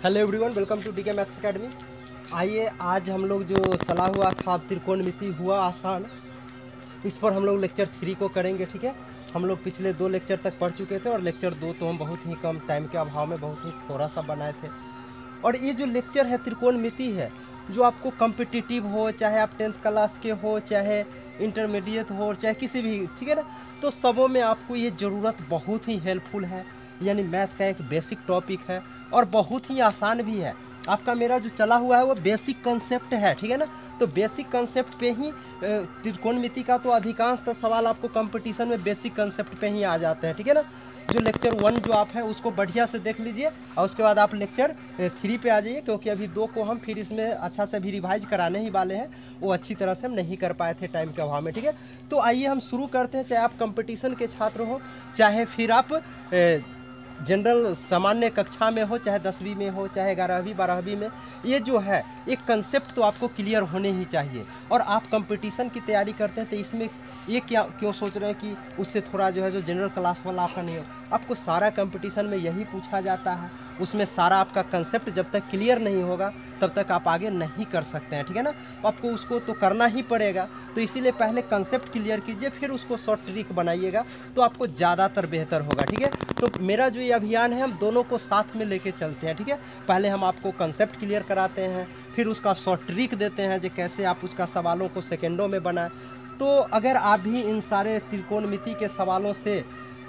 Hello everyone, welcome to DK maths academy. आइए आज हम लोग जो चला हुआ था त्रिकोणमिति हुआ आसान, इस पर हम लोग लेक्चर 3 को करेंगे। ठीक है, हम लोग पिछले 2 लेक्चर तक पढ़ चुके थे और लेक्चर 2 तो हम बहुत ही कम टाइम के अभाव में बहुत ही थोड़ा सा बनाए थे। और ये जो लेक्चर है त्रिकोणमिति है, जो आपको कम्पिटिटिव हो, चाहे आप 10th क्लास के हो, चाहे इंटरमीडिएट हो, चाहे किसी भी, ठीक है ना, तो सबों में आपको ये ज़रूरत बहुत ही हेल्पफुल है। यानी मैथ का एक बेसिक टॉपिक है और बहुत ही आसान भी है। आपका मेरा जो चला हुआ है वो बेसिक कंसेप्ट है, ठीक है ना। तो बेसिक कंसेप्ट पे ही त्रिकोणमिति का तो अधिकांशतः सवाल आपको कंपटीशन में बेसिक कंसेप्ट पे ही आ जाते हैं, ठीक है ना। जो लेक्चर 1 जो आप है उसको बढ़िया से देख लीजिए और उसके बाद आप लेक्चर 3 पे आ जाइए, क्योंकि अभी 2 को हम फिर इसमें अच्छा से भी रिवाइज कराने ही वाले हैं। वो अच्छी तरह से हम नहीं कर पाए थे टाइम के अभाव में, ठीक है। तो आइए हम शुरू करते हैं। चाहे आप कंपटीशन के छात्र हो, चाहे फिर आप जनरल सामान्य कक्षा में हो, चाहे 10वीं में हो, चाहे 11वीं 12वीं में, ये जो है एक कंसेप्ट तो आपको क्लियर होने ही चाहिए। और आप कंपटीशन की तैयारी करते हैं तो इसमें ये क्यों सोच रहे हैं कि उससे थोड़ा जो है जो जनरल क्लास वाला आपका नहीं हो। आपको सारा कंपटीशन में यही पूछा जाता है, उसमें सारा आपका कंसेप्ट जब तक क्लियर नहीं होगा तब तक आप आगे नहीं कर सकते हैं, ठीक है ना। आपको उसको तो करना ही पड़ेगा, तो इसीलिए पहले कंसेप्ट क्लियर कीजिए, फिर उसको शॉर्ट ट्रिक बनाइएगा तो आपको ज़्यादातर बेहतर होगा, ठीक है। तो मेरा जो ये अभियान है, हम दोनों को साथ में लेके चलते हैं, ठीक है। पहले हम आपको कंसेप्ट क्लियर कराते हैं, फिर उसका शॉर्ट ट्रिक देते हैं जो कैसे आप उसका सवालों को सेकेंडों में बनाएं। तो अगर आप भी इन सारे त्रिकोणमिति के सवालों से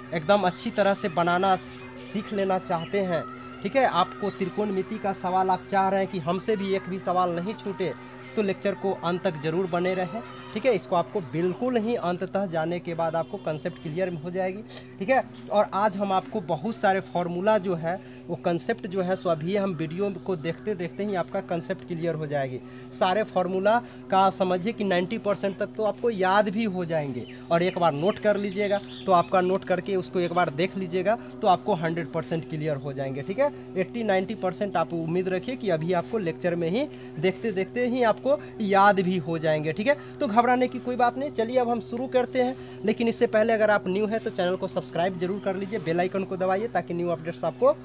एकदम अच्छी तरह से बनाना सीख लेना चाहते हैं, ठीक है, आपको त्रिकोणमिति का सवाल आप चाह रहे हैं कि हमसे भी एक भी सवाल नहीं छूटे, तो लेक्चर को अंत तक जरूर बने रहें, ठीक है। इसको आपको बिल्कुल ही अंततः जाने के बाद आपको कंसेप्ट क्लियर हो जाएगी, ठीक है। और आज हम आपको बहुत सारे फार्मूला जो है वो कंसेप्ट जो है सो अभी हम वीडियो को देखते देखते ही आपका कंसेप्ट क्लियर हो जाएगी। सारे फार्मूला का समझिए कि 90% तक तो आपको याद भी हो जाएंगे। और एक बार नोट कर लीजिएगा, तो आपका नोट करके उसको एक बार देख लीजिएगा तो आपको 100% क्लियर हो जाएंगे, ठीक है। 80-90% आप उम्मीद रखिए कि अभी आपको लेक्चर में ही देखते देखते ही आपको याद भी हो जाएंगे, ठीक है। तो घबराने की कोई बात नहीं, चलिए अब हम शुरू करते हैं। लेकिन इससे पहले अगर आप न्यू हैं तो चैनल को सब्सक्राइब जरूर कर लीजिए, बेल आइकन को दबाइए ताकि न्यू अपडेट्स आपको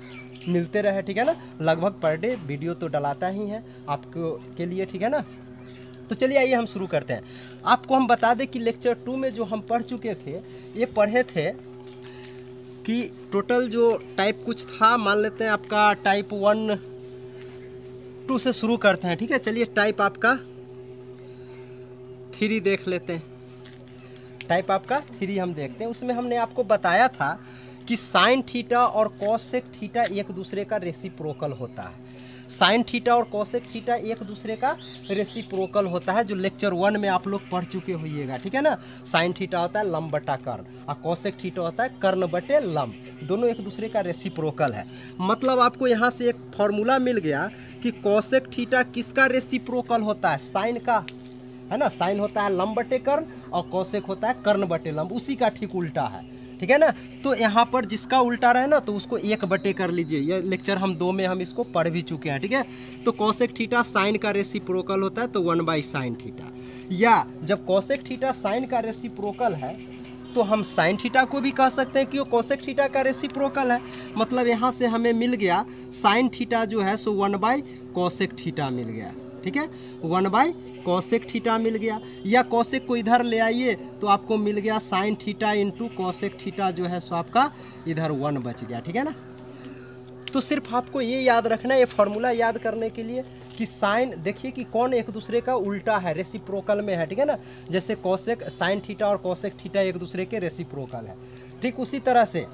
मिलते रहे, ठीक है ना। लगभग पर डे वीडियो तो डलाता ही है आपको के लिए, ठीक है ना। तो चलिए आइए हम शुरू करते हैं। आपको हम बता दें कि लेक्चर 2 में जो हम पढ़ चुके थे, ये पढ़े थे कि टोटल जो टाइप कुछ था, मान लेते हैं आपका टाइप 1 2 से शुरू करते हैं, ठीक है। चलिए टाइप आपका 3 देख लेते हैं। टाइप आपका 3 हम देखते हैं। उसमें हमने आपको बताया था कि साइन थीटा और कॉसेक थीटा एक दूसरे का रेसिप्रोकल होता है। साइन थीटा और कॉसेक थीटा एक दूसरे का रेसिप्रोकल होता है, जो लेक्चर 1 में आप लोग पढ़ चुके होइएगा, ठीक है ना। साइन थीटा होता है लंब बटा कर्ण और कॉसेक थीटा होता है कर्ण बटे लंब, दोनों एक दूसरे का रेसिप्रोकल है। मतलब आपको यहाँ से एक फॉर्मूला मिल गया कि कॉसेक थीटा किसका रेसिप्रोकल होता है, साइन का, है ना। साइन होता है लंब बटे कर्ण और कॉसेक होता है कर्ण बटे लंब, उसी का ठीक उल्टा है, ठीक है ना। तो यहाँ पर जिसका उल्टा रहे ना तो उसको 1 बटे कर लीजिए। ये लेक्चर हम 2 में हम इसको पढ़ भी चुके हैं, ठीक है। तो कॉसेक थीटा साइन का रेसिप्रोकल होता है तो 1/sin थीटा, या जब कॉसेक थीटा साइन का रेसिप्रोकल है तो हम साइन थीटा को भी कह सकते हैं कि वो कॉसेक थीटा का रेसिप्रोकल है। मतलब यहाँ से हमें मिल गया साइन थीटा जो है सो 1/cosec थीटा मिल गया, ठीक है। 1/cosec थीटा मिल गया, या कॉसेक को इधर ले आइए तो आपको मिल गया sine theta into cosec theta जो है सो आपका इधर 1 बच गया, ठीक है ना। तो सिर्फ आपको ये याद रखना है, ये फार्मूला याद करने के लिए कि साइन, देखिए कि कौन एक दूसरे का उल्टा है, रेसिप्रोकल में है, ठीक है ना। जैसे कॉसेक साइन थीटा और कॉसेक थीटा एक दूसरे के रेसिप्रोकल है, ठीक उसी तरह से,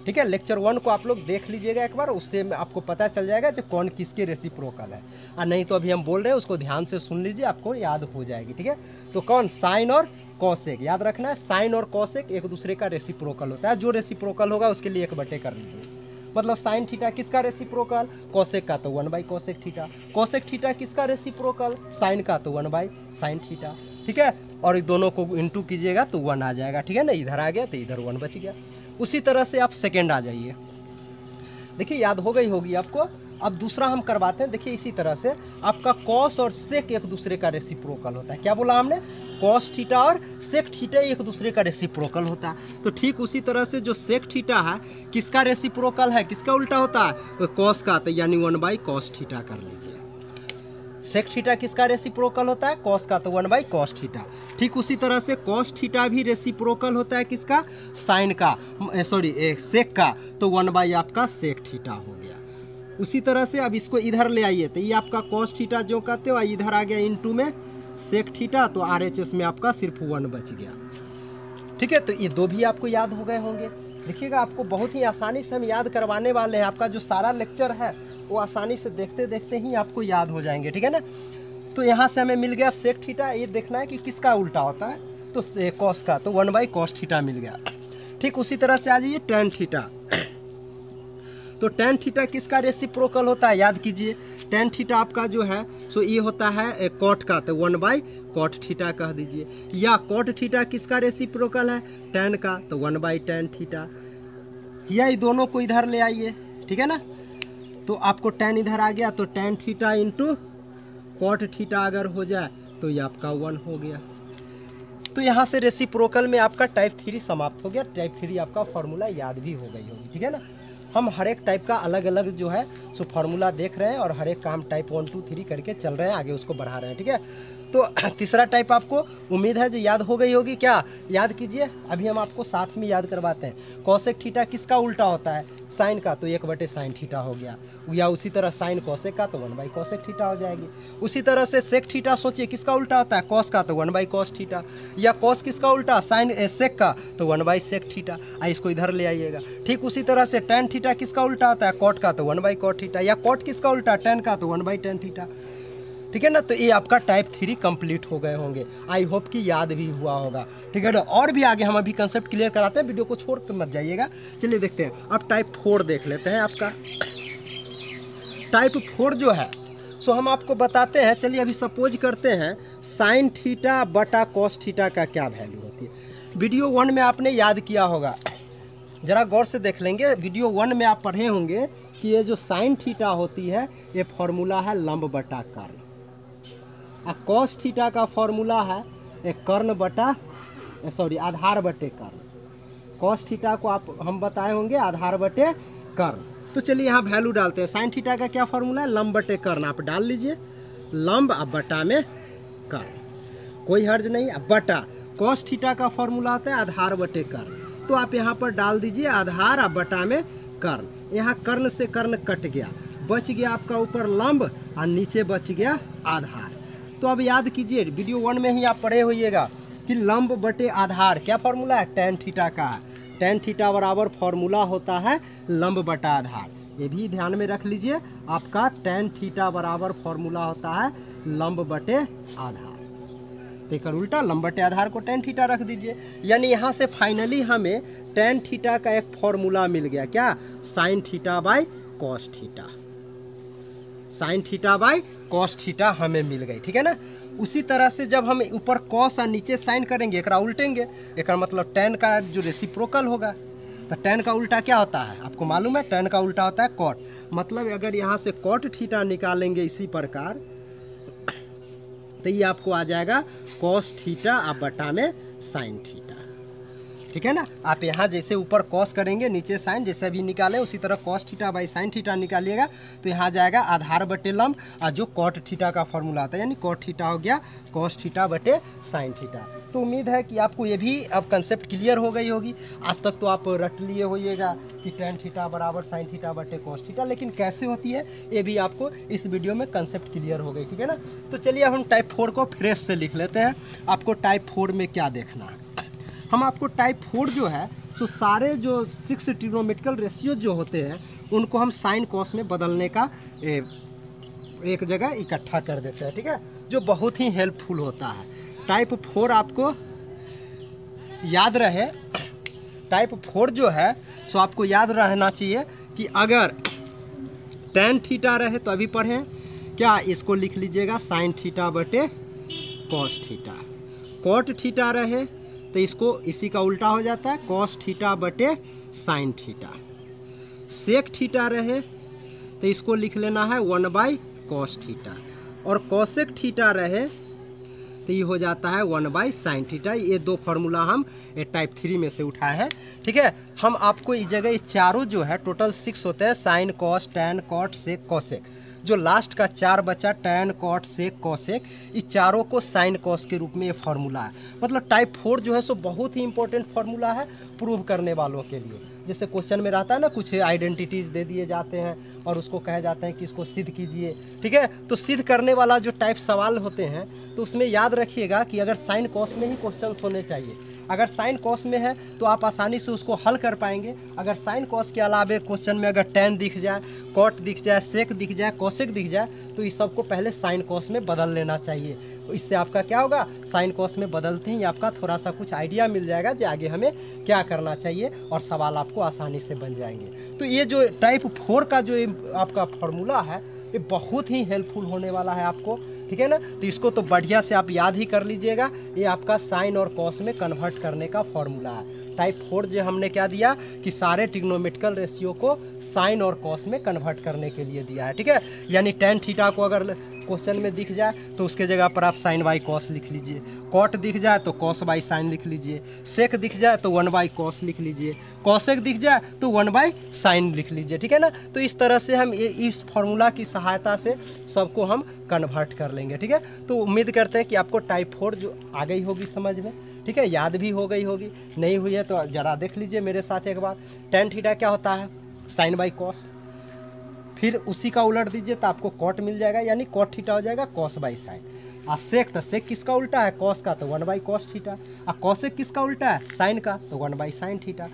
ठीक है। लेक्चर 1 को आप लोग देख लीजिएगा एक बार, उससे आपको पता चल जाएगा जो कौन किसके रेसिप्रोकल है। और नहीं तो अभी हम बोल रहे हैं उसको ध्यान से सुन लीजिए, आपको याद हो जाएगी, ठीक है। तो कौन, साइन और कॉसेक, याद रखना है, साइन और कॉसेक एक दूसरे का रेसिप्रोकल होता है। जो रेसिप्रोकल होगा उसके लिए 1 बटे कर लीजिए। मतलब साइन थीटा किसका रेसिप्रोकल, कॉसेक का तो 1/cosec थीटा, कॉसेक थीटा किसका रेसिप्रोकल, साइन का तो 1/sin थीटा, ठीक है। और दोनों को इंटू कीजिएगा तो 1 आ जाएगा, ठीक है ना। इधर आ गया तो इधर 1 बच गया। उसी तरह से आप सेकेंड आ जाइए, देखिए याद हो गई होगी आपको। अब दूसरा हम करवाते हैं, देखिए इसी तरह से आपका कॉस और सेक एक दूसरे का रेसिप्रोकल होता है। क्या बोला हमने? कॉस थीटा और सेक थीटा एक दूसरे का रेसिप्रोकल होता है। तो ठीक उसी तरह से जो सेक थीटा है किसका रेसिप्रोकल है, किसका उल्टा होता है? कॉस का, तो यानी 1/cos थीटा कर लीजिए। सेक थीटा किसका रेसिप्रोकल होता है? कॉस का, तो 1/cos थीटा। ठीक उसी तरह से कॉस थीटा भी रेसिप्रोकल होता है किसका? साइन का, सॉरी सेक का, तो 1/ आपका सेक थीटा हो गया। उसी तरह से अब इसको इधर ले आइए, तो ये आपका कॉस थीटा जो कहते हो इधर आ गया इनटू में सेक थीटा, तो RHS में आपका सिर्फ 1 बच गया। ठीक है, तो ये दो भी आपको याद हो गए होंगे। देखिएगा आपको बहुत ही आसानी से हम याद करवाने वाले हैं। आपका जो सारा लेक्चर है वो आसानी से देखते देखते ही आपको याद हो जाएंगे। ठीक है ना। तो यहाँ से हमें मिल गया सेक थीटा, ये देखना है कि किसका उल्टा होता है, तो कॉस का, तो 1/cos थीटा मिल गया। ठीक उसी तरह से आ जाइए टैन थीटा। तो टैन थीटा किसका रेसिप्रोकल होता है? याद कीजिए, टैन थीटा आपका जो है सो ये होता है कॉट का, तो 1/cot थीटा कह दीजिए। या कॉट थीटा किसका रेसिप्रोकल है? टैन का, तो 1/tan थीटा। या ये दोनों को इधर ले आइए, ठीक है ना। तो आपको टैन इधर आ गया, तो tan theta into cot theta अगर हो जाए तो ये आपका 1 हो गया। तो यहाँ से रेसिप्रोकल में आपका टाइप 3 समाप्त हो गया। टाइप 3 आपका फॉर्मूला याद भी हो गई होगी। ठीक है ना। हम हर एक टाइप का अलग अलग जो है सो फार्मूला देख रहे हैं और हर एक काम टाइप 1 2 3 करके चल रहे हैं, आगे उसको बढ़ा रहे हैं। ठीक है। तो तीसरा टाइप आपको उम्मीद है जो याद हो गई होगी। क्या याद कीजिए, अभी हम आपको साथ में याद करवाते हैं। कॉसेक थीटा किसका उल्टा होता है? साइन का, तो 1/sin थीटा हो गया। या उसी तरह साइन कॉसेक का, तो 1/cosec थीटा हो जाएगी। उसी तरह से सेक थीटा सोचिए किसका उल्टा होता है? कॉस का, तो 1/cos थीटा। या कॉस किसका उल्टा? साइन सेक का, तो 1/sec थीटा। इसको इधर ले आइएगा। ठीक उसी तरह से टैन थीटा किसका उल्टा होता है? कॉट का, तो 1/cot थीटा। या कॉट किसका उल्टा? टैन का, तो 1/tan थीटा। ठीक है ना। तो ये आपका टाइप 3 कंप्लीट हो गए होंगे। आई होप कि याद भी हुआ होगा। ठीक है ना। और भी आगे हम अभी कंसेप्ट क्लियर कराते हैं, वीडियो को छोड़ कर मत जाइएगा। चलिए देखते हैं, अब टाइप 4 देख लेते हैं। आपका टाइप 4 जो है सो हम आपको बताते हैं। चलिए अभी सपोज करते हैं साइन थीटा बटा कॉस थीटा का क्या वैल्यू होती है। वीडियो 1 में आपने याद किया होगा, जरा गौर से देख लेंगे। वीडियो 1 में आप पढ़े होंगे कि ये जो साइन थीटा होती है ये फॉर्मूला है लंब बटा कर्ण, और कॉस थीटा का फॉर्मूला है एक कर्ण बटा आधार बटे कर्ण। कॉस थीटा को आप हम बताए होंगे आधार बटे कर्ण। तो चलिए यहाँ वैल्यू डालते हैं। साइन थीटा का क्या फॉर्मूला है? लंब बटे कर्ण। आप डाल लीजिए लंब अब बटा में कर्ण, कोई हर्ज नहीं। अब बटा कॉस थीटा का फॉर्मूला होता है आधार बटे कर्ण, तो आप यहाँ पर डाल दीजिए आधार अब बटा में कर्ण। यहाँ कर्ण से कर्ण कट गया, बच गया आपका ऊपर लंब और नीचे बच गया आधार। तो अब याद कीजिए, वीडियो 1 में ही आप पढ़े होइएगा कि लंब बटे आधार क्या फॉर्मूला है? टैन थीटा का। टैन थीटा बराबर फॉर्मूला होता है लंब बटा आधार। ये भी ध्यान में रख लीजिए, आपका टैन थीटा बराबर फॉर्मूला होता है लंब बटे आधार। देखकर उल्टा लंब बटे आधार को टैन थीटा रख दीजिए। यानी यहाँ से फाइनली हमें टैन थीटा का एक फॉर्मूला मिल गया। क्या? Sine theta by cos theta. Sine theta by cos theta हमें मिल गई। ठीक है ना। उसी तरह से जब हम ऊपर कॉस और नीचे साइन करेंगे, एक उल्टेंगे, एक मतलब टैन का जो रेसिप्रोकल होगा। तो टैन का उल्टा क्या होता है आपको मालूम है? टैन का उल्टा होता है कॉट। मतलब अगर यहाँ से कॉट थीटा निकालेंगे इसी प्रकार, तो ये आपको आ जाएगा कॉस थीटा अब बटा में साइन थीटा। ठीक है ना। आप यहाँ जैसे ऊपर कॉस करेंगे नीचे साइन, जैसे अभी निकालें उसी तरह cos theta by sine theta निकालिएगा, तो यहाँ जाएगा आधार बटे लंब और जो कॉट थीटा का फॉर्मूला आता है, यानी कॉट थीटा हो गया कॉस थीटा बटे साइन थीटा। तो उम्मीद है कि आपको ये भी अब कंसेप्ट क्लियर हो गई होगी। आज तक तो आप रट लिए होइएगा कि टैन थीटा बराबर साइन थीटा बटे कॉस थीटा, लेकिन कैसे होती है ये भी आपको इस वीडियो में कंसेप्ट क्लियर हो गई। ठीक है ना। तो चलिए हम टाइप 4 को फ्रेश से लिख लेते हैं। आपको टाइप 4 में क्या देखना है? हम आपको टाइप 4 जो है सो सारे जो 6 ट्रिग्नोमेट्रिकल रेशियो जो होते हैं उनको हम साइन कॉस में बदलने का एक जगह इकट्ठा कर देते हैं। ठीक है, जो बहुत ही हेल्पफुल होता है। टाइप 4 आपको याद रहे, टाइप 4 जो है सो आपको याद रहना चाहिए कि अगर टैन थीटा रहे तो अभी पढ़ें क्या, इसको लिख लीजिएगा साइन थीटा बटे कॉस थीटा। कॉट थीटा रहे तो इसको इसी का उल्टा हो जाता है कॉस थीटा बटे साइन थीटा। सेक थीटा रहे तो इसको लिख लेना है 1/cos थीटा, और कोसेक थीटा रहे तो ये हो जाता है 1/sin थीटा। ये दो फार्मूला हम टाइप 3 में से उठाए हैं, ठीक है। हम आपको इस जगह ये चारों जो है टोटल 6 होते हैं, sine cos tan cot sec cosec. जो लास्ट का 4 बचा टैन कॉट सेक कोसेक, इस चारों को साइन कॉस के रूप में ये फार्मूला है। मतलब टाइप 4 जो है सो बहुत ही इंपॉर्टेंट फार्मूला है प्रूव करने वालों के लिए। जैसे क्वेश्चन में रहता है ना, कुछ आइडेंटिटीज दे दिए जाते हैं और उसको कहे जाते हैं कि इसको सिद्ध कीजिए, ठीक है। तो सिद्ध करने वाला जो टाइप सवाल होते हैं तो उसमें याद रखिएगा कि अगर साइन कॉस में ही क्वेश्चंस होने चाहिए। अगर साइन कॉस में है तो आप आसानी से उसको हल कर पाएंगे। अगर साइन कॉस के अलावा क्वेश्चन में अगर टैन दिख जाए, कॉट दिख जाए, सेक दिख जाए, कोसेक दिख जाए, तो इस सबको पहले साइन कॉस में बदल लेना चाहिए। तो इससे आपका क्या होगा, साइन कॉस में बदलते ही आपका थोड़ा सा कुछ आइडिया मिल जाएगा कि आगे हमें क्या करना चाहिए, और सवाल आपको आसानी से बन जाएंगे। तो ये जो टाइप 4 का जो आपका फार्मूला है ये बहुत ही हेल्पफुल होने वाला है आपको, ठीक है ना। तो इसको तो बढ़िया से आप याद ही कर लीजिएगा। ये आपका साइन और कॉस में कन्वर्ट करने का फॉर्मूला है। टाइप 4 जो हमने क्या दिया कि सारे ट्रिग्नोमेट्रिकल रेशियो को साइन और कॉस में कन्वर्ट करने के लिए दिया है, ठीक है। यानी टैन थीटा को अगर क्वेश्चन में दिख जाए तो उसके जगह पर आप साइन बाई कॉस लिख लीजिए, कॉट दिख जाए तो कॉस बाई साइन लिख लीजिए, सेक दिख जाए तो 1/cos लिख लीजिए, कॉसेक दिख जाए तो 1/sin लिख लीजिए, ठीक है ना। तो इस तरह से हम इस फॉर्मूला की सहायता से सबको हम कन्वर्ट कर लेंगे, ठीक है। तो उम्मीद करते हैं कि आपको टाइप 4 जो आ गई होगी समझ में, ठीक है, याद भी हो गई होगी। नहीं हुई है तो ज़रा देख लीजिए मेरे साथ एक बार। टैन थीटा क्या होता है, साइन बाई कॉस, फिर उसी का उलट दीजिए तो आपको कॉट मिल जाएगा, यानी कॉट थीटा हो जाएगा कॉस बाई साइन। और सेक, तो सेक किसका उल्टा है, कॉस का, तो 1/cos थीटा। और कॉसेक किसका उल्टा है, साइन का, तो 1/sin थीटा।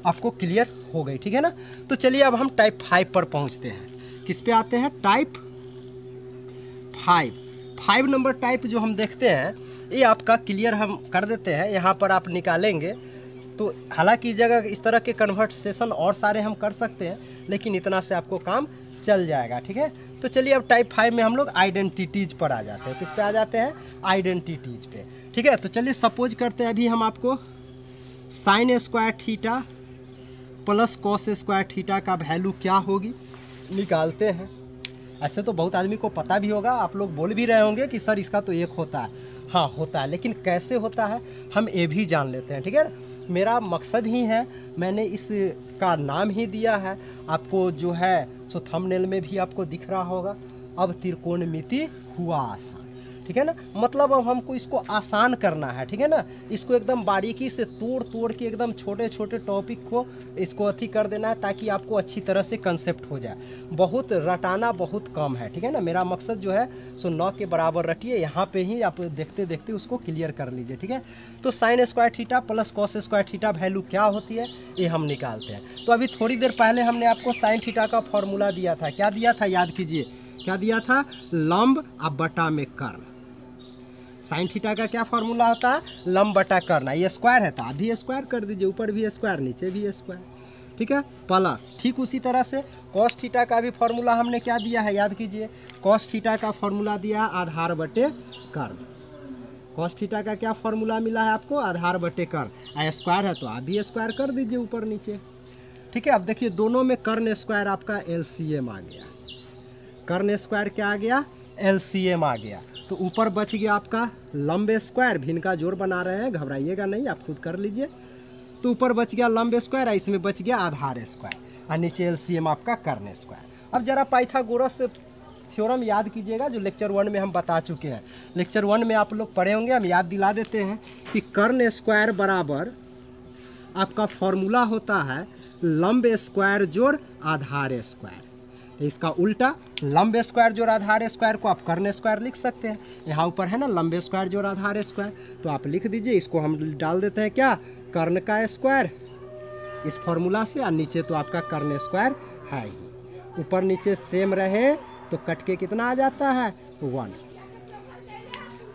आपको क्लियर हो गई, ठीक है ना। तो चलिए अब हम टाइप 5 पर पहुंचते हैं। किस पे आते हैं, टाइप 5 नंबर टाइप जो हम देखते हैं ये आपका क्लियर हम कर देते हैं। यहाँ पर आप निकालेंगे तो हालांकि इस जगह इस तरह के कन्वर्सेशन और सारे हम कर सकते हैं, लेकिन इतना से आपको काम चल जाएगा, ठीक है। तो चलिए अब टाइप 5 में हम लोग आइडेंटिटीज पर आ जाते हैं। किस पे आ जाते हैं, आइडेंटिटीज पे, ठीक है। तो चलिए सपोज करते हैं अभी हम आपको sign square theta plus cos square theta का वैल्यू क्या होगी निकालते हैं। ऐसे तो बहुत आदमी को पता भी होगा, आप लोग बोल भी रहे होंगे कि सर इसका तो एक होता है। हाँ होता है, लेकिन कैसे होता है हम ये भी जान लेते हैं, ठीक है। मेरा मकसद ही है, मैंने इसका नाम ही दिया है आपको जो है सो थंबनेल में भी आपको दिख रहा होगा, अब त्रिकोणमिति हुआ आसान, ठीक है ना। मतलब अब हमको इसको आसान करना है, ठीक है ना। इसको एकदम बारीकी से तोड़ के एकदम छोटे छोटे टॉपिक को इसको अथी कर देना है ताकि आपको अच्छी तरह से कंसेप्ट हो जाए। बहुत रटाना बहुत कम है, ठीक है ना। मेरा मकसद जो है सो 9 के बराबर रटिए, यहाँ पे ही आप देखते देखते उसको क्लियर कर लीजिए, ठीक है। तो sign square theta plus cos square theta value क्या होती है ये हम निकालते हैं। तो अभी थोड़ी देर पहले हमने आपको साइन थीटा का फॉर्मूला दिया था। क्या दिया था, याद कीजिए, क्या दिया था, लंब अब बटा में कर्ण। साइन थीटा का क्या फॉर्मूला होता है, लंब बटा कर्ण। ये स्क्वायर है तो आप भी स्क्वायर कर दीजिए, ऊपर भी स्क्वायर नीचे भी स्क्वायर, ठीक है, प्लस। ठीक उसी तरह से कॉस थीटा का भी फॉर्मूला हमने क्या दिया है, याद कीजिए, कॉस थीटा का फॉर्मूला दिया है आधार बटे कर्ण। कॉस थीटा का क्या फॉर्मूला मिला है आपको, आधार बटे कर्ण। स्क्वायर है तो आप भी स्क्वायर कर दीजिए ऊपर नीचे, ठीक है। अब देखिए दोनों में कर्ण स्क्वायर आपका एलसीएम आ गया, कर्ण स्क्वायर क्या आ गया, एलसीएम आ गया। तो ऊपर बच गया आपका लंब स्क्वायर, भिन्न का जोड़ बना रहे हैं, घबराइएगा नहीं, आप खुद कर लीजिए। तो ऊपर बच गया लंब स्क्वायर, इसमें बच गया आधार स्क्वायर, और नीचे एलसीएम आपका कर्ण स्क्वायर। अब जरा पाइथागोरस थ्योरम याद कीजिएगा जो लेक्चर 1 में हम बता चुके हैं। लेक्चर 1 में आप लोग पढ़े होंगे, हम याद दिला देते हैं कि कर्ण स्क्वायर बराबर आपका फॉर्मूला होता है लंब स्क्वायर जोड़ आधार स्क्वायर। तो इसका उल्टा लंब स्क्वायर जोड़ आधार स्क्वायर को आप कर्ण स्क्वायर लिख सकते हैं। यहाँ ऊपर है ना लंब स्क्वायर जोड़ आधार स्क्वायर, तो आप लिख दीजिए। इसको हम डाल देते हैं क्या, कर्ण का स्क्वायर इस फॉर्मूला से, और नीचे तो आपका कर्ण स्क्वायर है ही। ऊपर नीचे सेम रहे तो कट के कितना आ जाता है, 1।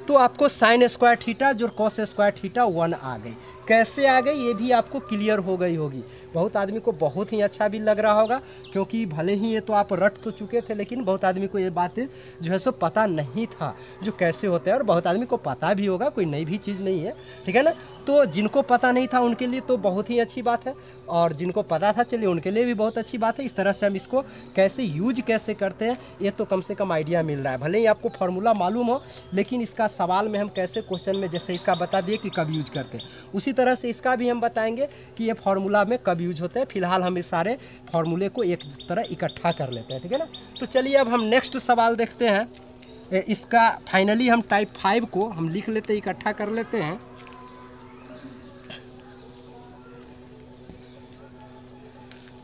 तो आपको साइन स्क्वायर थीटा जो कॉस स्क्वायर थीटा 1 आ गई। कैसे आ गई ये भी आपको क्लियर हो गई होगी। बहुत आदमी को बहुत ही अच्छा भी लग रहा होगा, क्योंकि भले ही ये तो आप रट तो चुके थे, लेकिन बहुत आदमी को ये बात जो है सो पता नहीं था जो कैसे होते हैं, और बहुत आदमी को पता भी होगा, कोई नई भी चीज़ नहीं है, ठीक है ना। तो जिनको पता नहीं था उनके लिए तो बहुत ही अच्छी बात है, और जिनको पता था चलिए उनके लिए भी बहुत अच्छी बात है। इस तरह से हम इसको कैसे यूज कैसे करते हैं ये तो कम से कम आइडिया मिल रहा है। भले ही आपको फार्मूला मालूम हो, लेकिन इसका सवाल में हम कैसे क्वेश्चन में जैसे इसका बता दिए कि कब यूज करते हैं, उसी तरह से इसका भी हम बताएंगे कि ये फार्मूला में कब यूज होते हैं। फिलहाल हम इस सारे फार्मूले को एक तरह इकट्ठा कर लेते हैं, ठीक है ना। तो चलिए अब हम नेक्स्ट सवाल देखते हैं। इसका फाइनली हम टाइप 5 को हम लिख लेते हैं, इकट्ठा कर लेते हैं।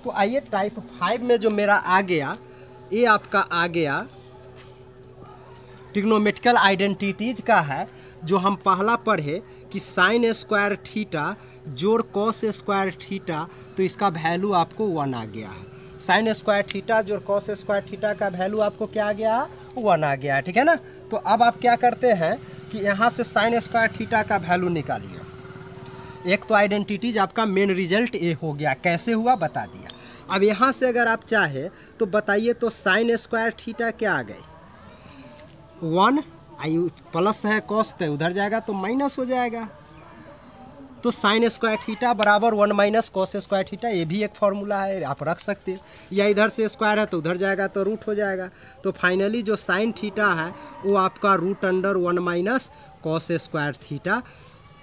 तो आइए टाइप 5 में जो मेरा आ गया, ये आपका आ गया ट्रिग्नोमेट्रिकल आइडेंटिटीज का है, जो हम पहला पढ़े कि साइन स्क्वायर थीटा जोड़ कॉस स्क्वायर थीटा, तो इसका वैल्यू आपको 1 आ गया है। साइन स्क्वायर थीटा जोड़ कॉस स्क्वायर थीटा का वैल्यू आपको क्या आ गया, 1 आ गया है, ठीक है ना। तो अब आप क्या करते हैं कि यहाँ से साइन स्क्वायर थीटा का वैल्यू निकालिए। एक तो आइडेंटिटीज आपका मेन रिजल्ट ये हो गया, कैसे हुआ बता दिया। अब यहाँ से अगर आप चाहे तो बताइए, तो साइन स्क्वायर थीटा क्या आ गए 1, आई प्लस है कॉस है उधर जाएगा तो माइनस हो जाएगा, तो साइन स्क्वायर थीटा बराबर 1 माइनस कॉस स्क्वायर थीटा, ये भी एक फार्मूला है, आप रख सकते हैं। या इधर से स्क्वायर है तो उधर जाएगा तो रूट हो जाएगा, तो फाइनली जो साइन थीटा है वो आपका √1 माइनस कॉस स्क्वायर थीटा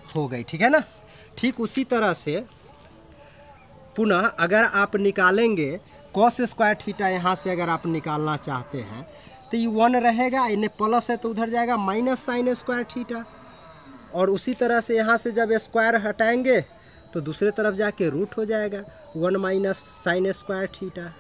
हो गई, ठीक है ना। ठीक उसी तरह से पुनः अगर आप निकालेंगे कॉस स्क्वायर थीटा, यहाँ से अगर आप निकालना चाहते हैं तो ये 1 रहेगा, इन्हें प्लस है तो उधर जाएगा माइनस साइन स्क्वायर थीटा, और उसी तरह से यहाँ से जब स्क्वायर हटाएंगे तो दूसरे तरफ जाके रूट हो जाएगा 1 माइनस साइन स्क्वायर थीटा,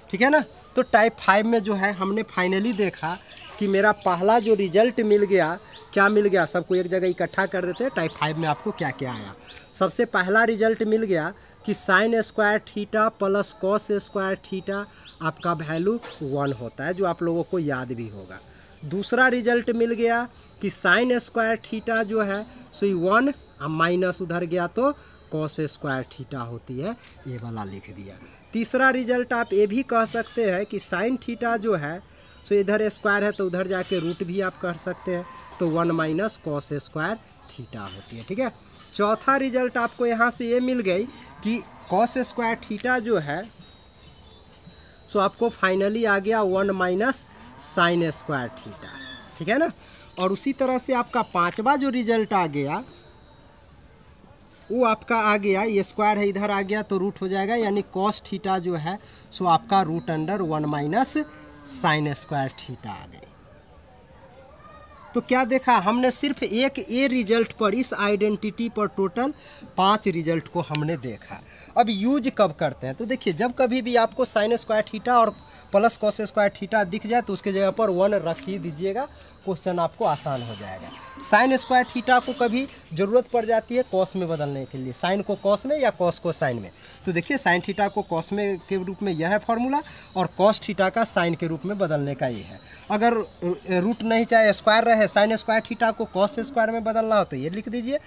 ठीक है ना। तो टाइप 5 में जो है हमने फाइनली देखा कि मेरा पहला जो रिजल्ट मिल गया, क्या मिल गया, सबको एक जगह इकट्ठा कर देते हैं। टाइप 5 में आपको क्या क्या आया, सबसे पहला रिजल्ट मिल गया कि sign square theta plus cos square theta आपका वैल्यू 1 होता है, जो आप लोगों को याद भी होगा। दूसरा रिजल्ट मिल गया कि साइन स्क्वायर थीटा जो है सो 1 माइनस उधर गया तो कॉस स्क्वायर थीटा होती है, ये वाला लिख दिया। तीसरा रिजल्ट आप ये भी कह सकते हैं कि साइन थीटा जो है सो इधर स्क्वायर है तो उधर जाके रूट भी आप कर सकते हैं, तो 1 माइनस कॉस स्क्वायर थीटा होती है, ठीक है। चौथा रिजल्ट आपको यहाँ से ये मिल गई कि कॉस स्क्वायर थीटा जो है सो आपको फाइनली आ गया 1 माइनस साइन स्क्वायर थीटा, ठीक है ना। और उसी तरह से आपका पांचवा जो रिजल्ट आ गया वो आपका आ गया, ये स्क्वायर है इधर आ गया तो रूट हो जाएगा, यानी कॉस थीटा जो है सो आपका √1 माइनस साइन स्क्वायर थीटा आ गई। तो क्या देखा हमने, सिर्फ एक ए रिजल्ट पर, इस आइडेंटिटी पर टोटल 5 रिजल्ट को हमने देखा। अब यूज कब करते हैं, तो देखिए जब कभी भी आपको साइन स्क्वायर थीटा और प्लस कॉस स्क्वायर थीटा दिख जाए तो उसके जगह पर 1 रख ही दीजिएगा, क्वेश्चन आपको आसान हो जाएगा। साइन स्क्वायर थीटा को कभी ज़रूरत पड़ जाती है कॉस में बदलने के लिए, साइन को कॉस में या कॉस को साइन में, तो देखिए साइन थीटा को कॉस में के रूप में यह है फार्मूला, और कॉस थीटा का साइन के रूप में बदलने का ये है। अगर रूट नहीं चाहे स्क्वायर रहे, साइन स्क्वायर थीटा को कॉस स्क्वायर में बदलना हो तो ये लिख दीजिए।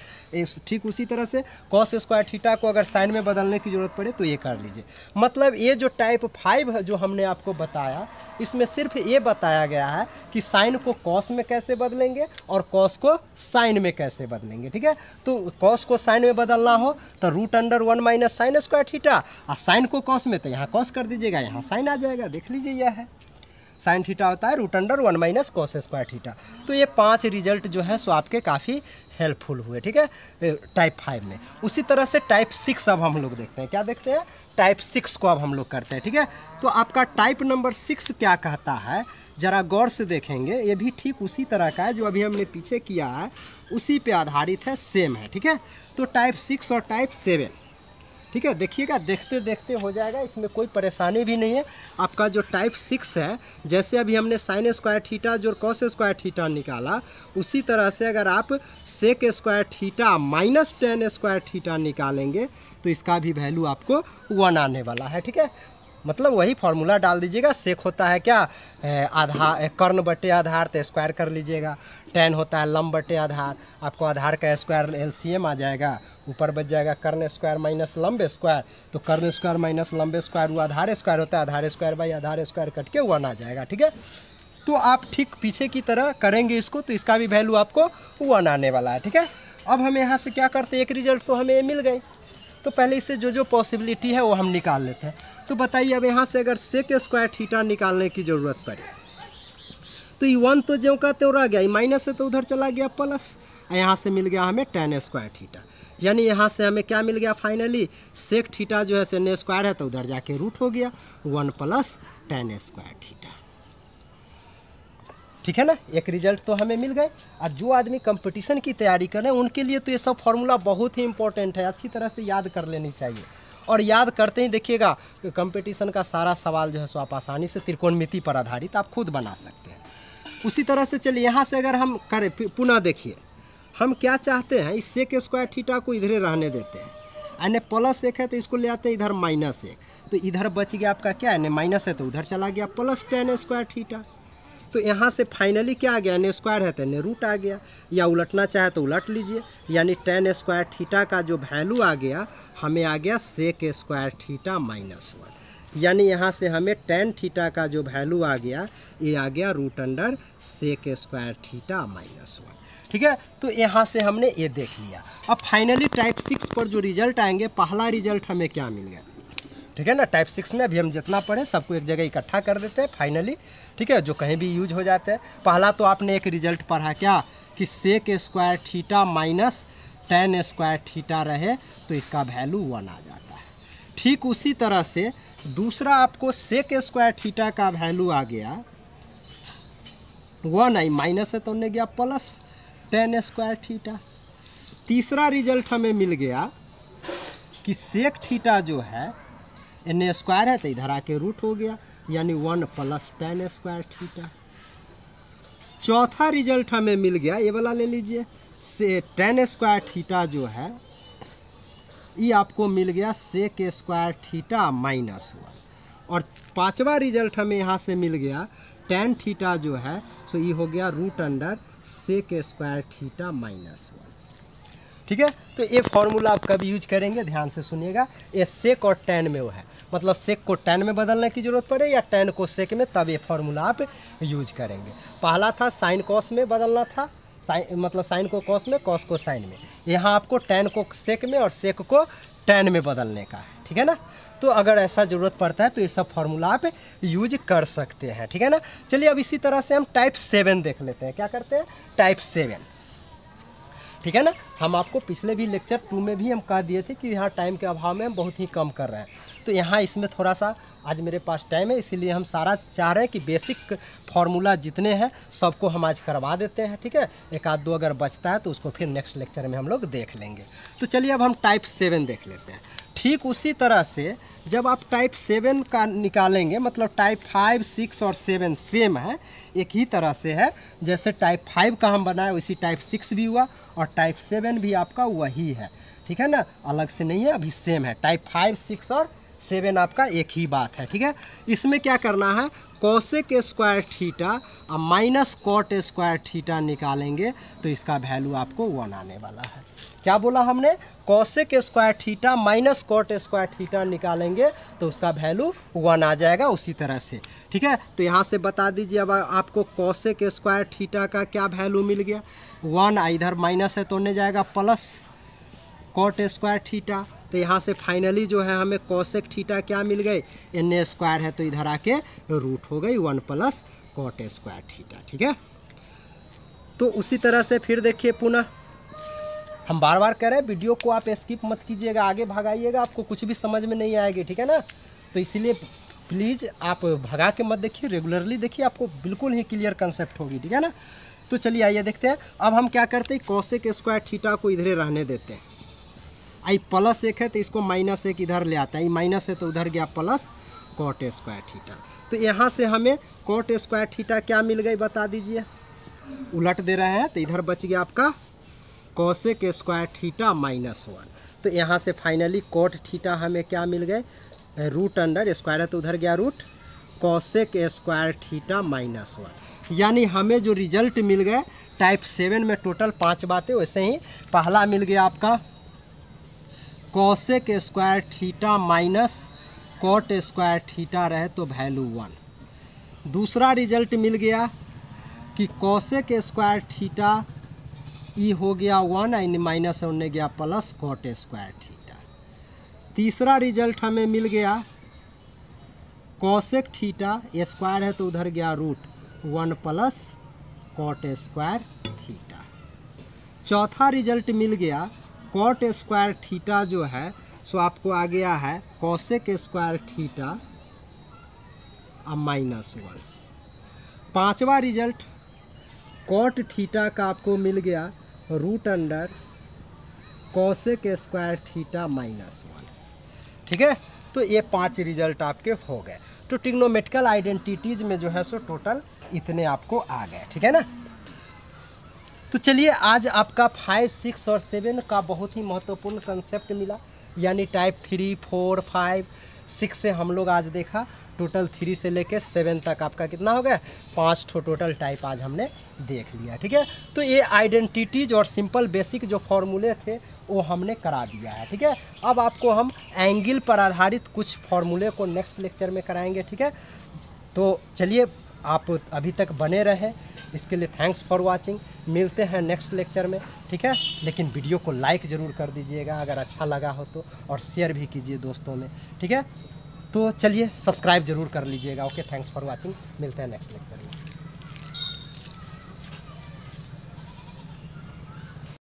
ठीक उसी तरह से कॉस स्क्वायर थीटा को अगर साइन में बदलने की ज़रूरत पड़े तो ये कर लीजिए। मतलब ये जो टाइप 5 है जो हमने आपको बताया, इसमें सिर्फ ये बताया गया है कि साइन को कॉस में कैसे बदलेंगे और कॉस को साइन में कैसे बदलेंगे, ठीक है। तो कॉस को साइन में बदलना हो तो √1 माइनस साइन स्क्वायर थीटा, और साइन को कॉस में तो यहाँ कॉस कर दीजिएगा, यहाँ साइन आ जाएगा। देख लीजिए यह है साइन थीटा होता है √1 माइनस कॉस स्क्वायर थीटा। तो ये 5 रिजल्ट जो है सो आपके काफ़ी हेल्पफुल हुए, ठीक है, टाइप 5 में। उसी तरह से टाइप 6 अब हम लोग देखते हैं, क्या देखते हैं, टाइप 6 को अब हम लोग करते हैं, ठीक है। तो आपका टाइप नंबर 6 क्या कहता है, ज़रा गौर से देखेंगे। ये भी ठीक उसी तरह का है जो अभी हमने पीछे किया है, उसी पे आधारित है, सेम है, ठीक है। तो टाइप 6 और टाइप 7, ठीक है, देखिएगा देखते देखते हो जाएगा, इसमें कोई परेशानी भी नहीं है। आपका जो टाइप 6 है, जैसे अभी हमने साइन स्क्वायर थीटा जो कॉस स्क्वायर थीटा निकाला, उसी तरह से अगर आप sec square theta minus tan square theta निकालेंगे तो इसका भी वैल्यू आपको 1 आने वाला है, ठीक है। मतलब वही फॉर्मूला डाल दीजिएगा। सेक होता है क्या, आधार कर्ण बटे आधार, तो स्क्वायर कर लीजिएगा। tan होता है लंब बटे आधार, आपको आधार का स्क्वायर एलसीएम आ जाएगा, ऊपर बच जाएगा कर्ण स्क्वायर माइनस लंब स्क्वायर, तो कर्ण स्क्वायर माइनस लंब स्क्वायर वो आधार स्क्वायर होता है, आधार स्क्वायर बाई आधार स्क्वायर कट के 1 आ जाएगा। ठीक है, तो आप ठीक पीछे की तरह करेंगे इसको, तो इसका भी वैल्यू आपको 1 आने वाला है। ठीक है, अब हम यहाँ से क्या करते हैं, एक रिजल्ट तो हमें मिल गए, तो पहले इससे जो जो पॉसिबिलिटी है वो हम निकाल लेते हैं। तो बताइए अब यहाँ से अगर सेक स्क्वायर थीटा निकालने की ज़रूरत पड़े तो ये 1 तो ज्यों का त्यों रह गया, ये माइनस है तो उधर चला गया प्लस, यहाँ से मिल गया हमें tan स्क्वायर थीटा। यानी यहाँ से हमें क्या मिल गया फाइनली, सेक थीटा जो है सेन स्क्वायर है तो उधर जाके रूट हो गया 1 प्लस tan स्क्वायर थीटा। ठीक है ना, एक रिजल्ट तो हमें मिल गए। और जो आदमी कंपटीशन की तैयारी कर रहे हैं उनके लिए तो ये सब फार्मूला बहुत ही इंपॉर्टेंट है, अच्छी तरह से याद कर लेनी चाहिए। और याद करते ही देखिएगा कि कंपटीशन का सारा सवाल जो है सो आप आसानी से त्रिकोणमिति पर आधारित आप खुद बना सकते हैं। उसी तरह से चलिए यहाँ से अगर हम करें पुनः देखिए, हम क्या चाहते हैं, इस सेक स्क्वायर थीटा को इधरे रहने देते हैं, यानी प्लस 1 है तो इसको ले आते हैं इधर -1, तो इधर बच गया आपका क्या है, माइनस है तो उधर चला गया प्लस tan स्क्वायर थीटा। तो यहाँ से फाइनली क्या आ गया, n स्क्वायर है तो n रूट आ गया, या उलटना चाहे तो उलट लीजिए, यानी tan स्क्वायर थीटा का जो वैल्यू आ गया हमें आ गया सेक स्क्वायर थीटा -1। यानी यहाँ से हमें tan थीटा का जो वैल्यू आ गया ये आ गया √ सेक स्क्वायर थीटा -1। ठीक है, तो यहाँ से हमने ये देख लिया। अब फाइनली टाइप 6 पर जो रिजल्ट आएंगे, पहला रिजल्ट हमें क्या मिल गया। ठीक है ना, टाइप 6 में अभी हम जितना पढ़े सबको एक जगह इकट्ठा कर देते हैं फाइनली। ठीक है, जो कहीं भी यूज हो जाते हैं। पहला तो आपने एक रिजल्ट पढ़ा क्या कि sec square theta minus tan square theta रहे तो इसका वैल्यू 1 आ जाता है। ठीक उसी तरह से दूसरा आपको सेक स्क्वायर थीटा का वैल्यू आ गया 1 आई, माइनस है तो उन्हें गया प्लस tan स्क्वायर थीटा। तीसरा रिजल्ट हमें मिल गया कि सेक थीटा जो है n स्क्वायर है तो इधर आके रूट हो गया, यानी 1 प्लस tan स्क्वायर थीटा। चौथा रिजल्ट हमें मिल गया, ये वाला ले लीजिए, से tan स्क्वायर थीटा जो है ये आपको मिल गया सेक स्क्वायर थीटा -1। और पांचवा रिजल्ट हमें यहाँ से मिल गया tan थीटा जो है सो ये हो गया √ सेक स्क्वायर थीटा -1। ठीक है, तो ये फार्मूला आप कभी यूज करेंगे ध्यान से सुनिएगा, ये सेक और tan में वो है, मतलब सेक को tan में बदलने की जरूरत पड़े या tan को सेक में, तब ये फार्मूला आप यूज करेंगे। पहला था साइन कॉस में बदलना था, मतलब साइन को कॉस में, कॉस को साइन में। यहाँ आपको tan को सेक में और सेक को tan में बदलने का है। ठीक है ना, तो अगर ऐसा ज़रूरत पड़ता है तो ये सब फार्मूला आप यूज कर सकते हैं। ठीक है ना, चलिए अब इसी तरह से हम टाइप 7 देख लेते हैं। क्या करते हैं, टाइप 7। ठीक है ना, हम आपको पिछले भी लेक्चर 2 में भी हम कह दिए थे कि यहाँ टाइम के अभाव में हम बहुत ही कम कर रहे हैं, तो यहाँ इसमें थोड़ा सा आज मेरे पास टाइम है, इसीलिए हम सारा चाह रहे हैं कि बेसिक फार्मूला जितने हैं सबको हम आज करवा देते हैं। ठीक है, एक आध दो अगर बचता है तो उसको फिर नेक्स्ट लेक्चर में हम लोग देख लेंगे। तो चलिए अब हम टाइप 7 देख लेते हैं। ठीक उसी तरह से जब आप टाइप 7 का निकालेंगे, मतलब टाइप 5, 6 और 7 सेम है, एक ही तरह से है, जैसे टाइप 5 का हम बनाए वैसी टाइप 6 भी हुआ और टाइप 7 भी आपका वही है। ठीक है ना, अलग से नहीं है, अभी सेम है। टाइप 5, 6 और 7 आपका एक ही बात है। ठीक है, इसमें क्या करना है, कोसेक स्क्वायर थीटा और माइनस कॉट स्क्वायर थीटा निकालेंगे तो इसका वैल्यू आपको 1 आने वाला है। क्या बोला हमने, cosec square theta minus cot square theta निकालेंगे तो उसका वैल्यू 1 आ जाएगा उसी तरह से। ठीक है, तो यहाँ से बता दीजिए अब आपको कोसेक स्क्वायर थीटा का क्या वैल्यू मिल गया, 1, इधर माइनस है तो उन्हें जाएगा प्लस कॉट स्क्वायर थीटा। तो यहाँ से फाइनली जो है हमें कोसेक थीटा क्या मिल गई, n स्क्वायर है तो इधर आके रूट हो गई 1 प्लस कॉट स्क्वायर थीटा। ठीक है, तो उसी तरह से फिर देखिए पुनः हम बार बार कह रहे हैं वीडियो को आप स्किप मत कीजिएगा, आगे भगाइएगा, आपको कुछ भी समझ में नहीं आएगी। ठीक है ना, तो इसीलिए प्लीज़ आप भगा के मत देखिए, रेगुलरली देखिए, आपको बिल्कुल ही क्लियर कंसेप्ट होगी। ठीक है ना, तो चलिए आइए देखते हैं। अब हम क्या करते हैं, कोसेक स्क्वायर थीटा को इधरे रहने देते हैं। आई +1 है तो इसको -1 इधर ले आता है, माइनस है तो उधर गया प्लस कॉट स्क्वायर थीटा। तो यहाँ से हमें कॉट स्क्वायर थीटा क्या मिल गई बता दीजिए, उलट दे रहे हैं तो इधर बच गया आपका कोसेक स्क्वायर थीटा -1। तो यहाँ से फाइनली कॉट थीटा हमें क्या मिल गए, रूट अंडर स्क्वायर है तो उधर गया रूट कोसेक स्क्वायर थीटा -1। यानी हमें जो रिजल्ट मिल गए टाइप 7 में टोटल 5 बातें, वैसे ही पहला मिल गया आपका cosec square theta minus cot square theta रहे तो वैल्यू 1। दूसरा रिजल्ट मिल गया कि कोसेक स्क्वायर थीटा ई हो गया 1 और माइनस होने गया प्लस कॉट स्क्वायर थीटा। तीसरा रिजल्ट हमें मिल गया कोसेक थीटा स्क्वायर है तो उधर गया root 1 plus cot square theta. चौथा रिजल्ट मिल गया कॉट स्क्वायर थीटा जो है सो आपको आ गया है कोसेक स्क्वायर थीटा -1। पांचवा रिजल्ट कॉट थीटा का आपको मिल गया root under cosec square theta -1। ठीक है, तो ये 5 रिजल्ट आपके हो गए। तो ट्रिग्नोमेट्रिकल आइडेंटिटीज में जो है सो टोटल इतने आपको आ गए। ठीक है ना। तो चलिए आज आपका 5, 6 और 7 का बहुत ही महत्वपूर्ण कंसेप्ट मिला, यानी टाइप 3, 4, 5, 6 से हम लोग आज देखा। टोटल 3 से लेके 7 तक आपका कितना हो गया, 5 टोटल टाइप आज हमने देख लिया। ठीक है, तो ये आइडेंटिटीज और सिंपल बेसिक जो फॉर्मूले थे वो हमने करा दिया है। ठीक है, अब आपको हम एंगल पर आधारित कुछ फॉर्मूले को नेक्स्ट लेक्चर में कराएंगे। ठीक है, तो चलिए आप अभी तक बने रहें, इसके लिए थैंक्स फॉर वाचिंग। मिलते हैं नेक्स्ट लेक्चर में। ठीक है, लेकिन वीडियो को लाइक ज़रूर कर दीजिएगा अगर अच्छा लगा हो तो, और शेयर भी कीजिए दोस्तों में। ठीक है, तो चलिए सब्सक्राइब जरूर कर लीजिएगा। Okay, thanks for watching. मिलते हैं नेक्स्ट लेक्चर में।